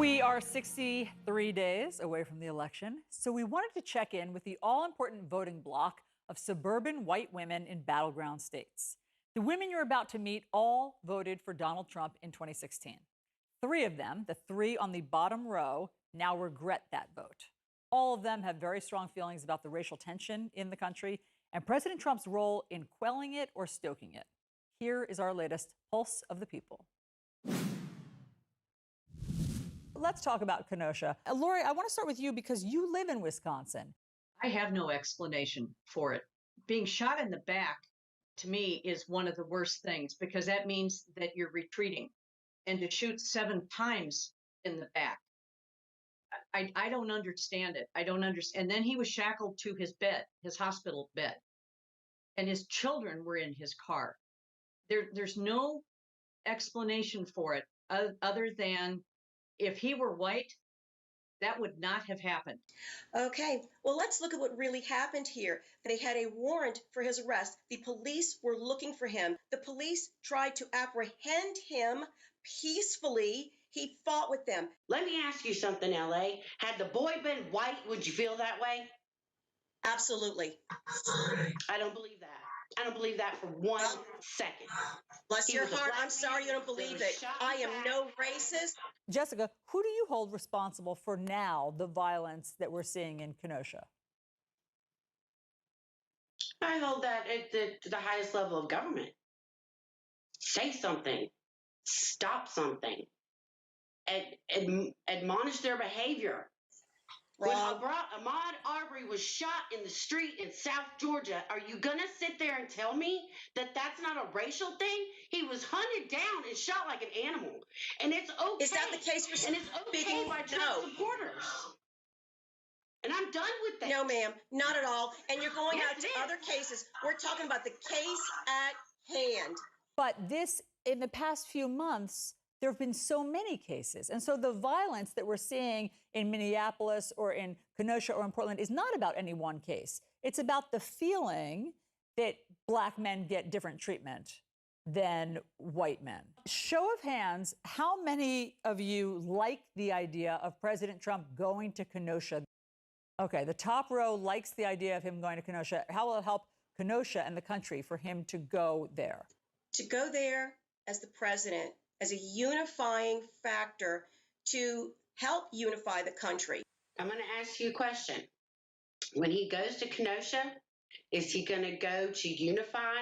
We are 63 days away from the election, so we wanted to check in with the all-important voting bloc of suburban white women in battleground states. The women you're about to meet all voted for Donald Trump in 2016. 3 of them, the 3 on the bottom row, now regret that vote. All of them have very strong feelings about the racial tension in the country and President Trump's role in quelling it or stoking it. Here is our latest Pulse of the People. Let's talk about Kenosha. Lori, I want to start with you because you live in Wisconsin. I have no explanation for it. Being shot in the back, to me, is one of the worst things because that means that you're retreating. And to shoot 7 times in the back, I don't understand it. I don't understand. And then he was shackled to his bed, his hospital bed, and his children were in his car. There's no explanation for it other than if he were white, that would not have happened. Okay, well, let's look at what really happened here. They had a warrant for his arrest. The police were looking for him. The police tried to apprehend him peacefully. He fought with them. Let me ask you something, LA. Had the boy been white, would you feel that way? Absolutely. I don't believe that. I don't believe that for 1 second. Bless your heart. I'm sorry you don't believe it. I am no racist. Jessica, who do you hold responsible for now the violence that we're seeing in Kenosha? I hold that at the highest level of government. Say something. Stop something. Admonish their behavior. When Ahmaud Arbery was shot in the street in South Georgia, are you going to sit there and tell me that that's not a racial thing? He was hunted down and shot like an animal. And it's okay. Is that the case for And it's okay by Trump supporters. And I'm done with that. No, ma'am, not at all. And you're going out to other cases. We're talking about the case at hand. But this, in the past few months, there have been so many cases. And so the violence that we're seeing in Minneapolis or in Kenosha or in Portland is not about any one case. It's about the feeling that Black men get different treatment than white men. Show of hands, how many of you like the idea of President Trump going to Kenosha? Okay, the top row likes the idea of him going to Kenosha. How will it help Kenosha and the country for him to go there? To go there as the president, as a unifying factor to help unify the country. I'm going to ask you a question. When he goes to Kenosha, is he going to go to unify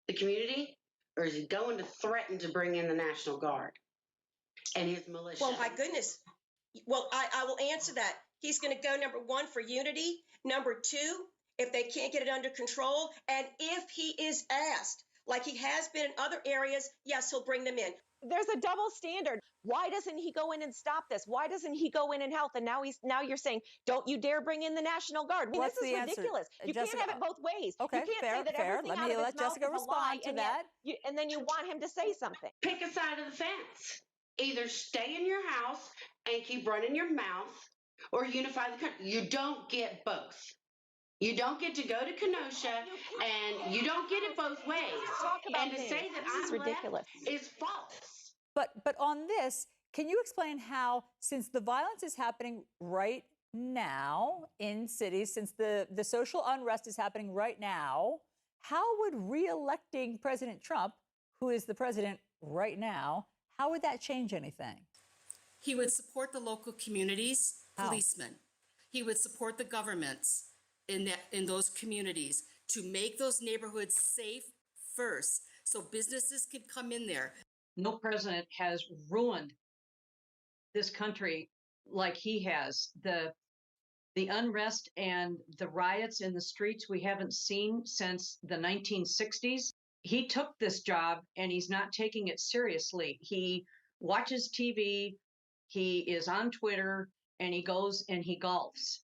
the community, or is he going to threaten to bring in the National Guard and his militia? Well, my goodness. Well, I will answer that. He's going to go, number 1, for unity. Number 2, if they can't get it under control. And if he is asked, like he has been in other areas, yes, he'll bring them in. There's a double standard. Why doesn't he go in and stop this? Why doesn't he go in and help? And now you're saying, don't you dare bring in the National Guard. I mean, this is ridiculous. You Jessica, can't have it both ways. Okay, you can't say that fair. everything Let me out of let his mouth Jessica is a respond lie, to and that. And then you want him to say something. Pick a side of the fence. Either stay in your house and keep running your mouth, or unify the country. You don't get both. You don't get to go to Kenosha, and you don't get it both ways. And to say that I'm ridiculous is false. But on this, can you explain how, since the violence is happening right now in cities, since the social unrest is happening right now, how would re-electing President Trump, who is the president right now, how would that change anything? He would support the local communities, policemen. He would support the governments in those communities to make those neighborhoods safe first, so businesses could come in there. No president has ruined this country like he has. The unrest and the riots in the streets we haven't seen since the 1960s. He took this job and he's not taking it seriously. He watches TV, he is on Twitter, and he goes and he golfs.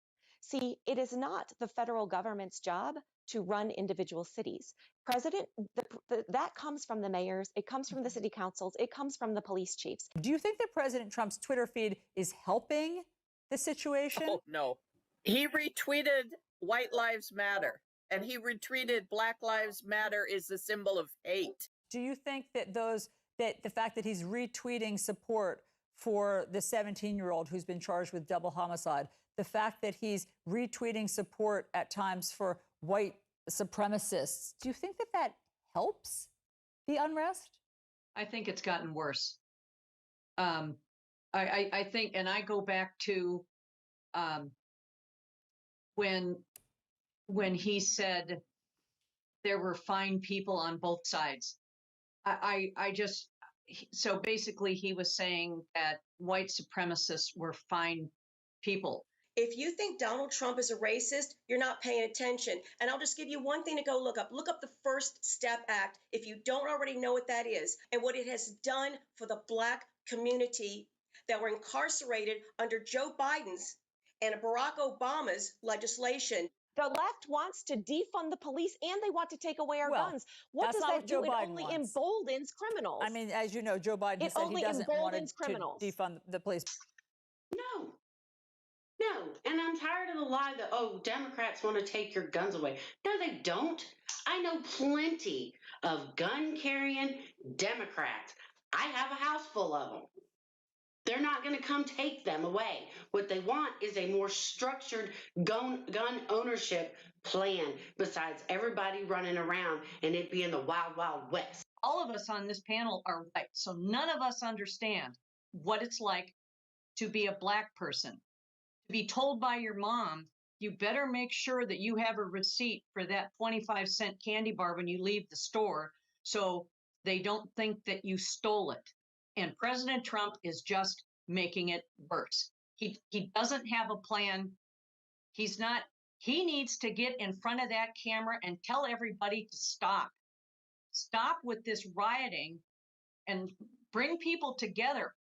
See, it is not the federal government's job to run individual cities. That comes from the mayors, it comes from the city councils, it comes from the police chiefs. Do you think that President Trump's Twitter feed is helping the situation? Oh, no. He retweeted White Lives Matter, and he retweeted Black Lives Matter is a symbol of hate. Do you think that the fact that he's retweeting support for the 17-year-old who's been charged with double homicide. The fact that he's retweeting support at times for white supremacists. Do you think that that helps the unrest? I think it's gotten worse. I think, and I go back to when he said there were fine people on both sides. So basically he was saying that white supremacists were fine people. If you think Donald Trump is a racist, you're not paying attention. And I'll just give you one thing to go look up. Look up the First Step Act if you don't already know what that is and what it has done for the Black community that were incarcerated under Joe Biden's and Barack Obama's legislation. The left wants to defund the police and they want to take away our Well, guns. What that's does not that what Joe do? It Biden only wants. emboldens criminals. I mean, as you know, Joe Biden It said he only doesn't want emboldens criminals. to defund the police. No, and I'm tired of the lie that, oh, Democrats want to take your guns away. No, they don't. I know plenty of gun carrying Democrats. I have a house full of them. They're not going to come take them away. What they want is a more structured gun ownership plan besides everybody running around and it being the wild, wild west. All of us on this panel are white, so none of us understand what it's like to be a Black person. To be told by your mom, you better make sure that you have a receipt for that 25-cent candy bar when you leave the store so they don't think that you stole it. And President Trump is just making it worse. He doesn't have a plan. He needs to get in front of that camera and tell everybody to stop. Stop with this rioting and bring people together.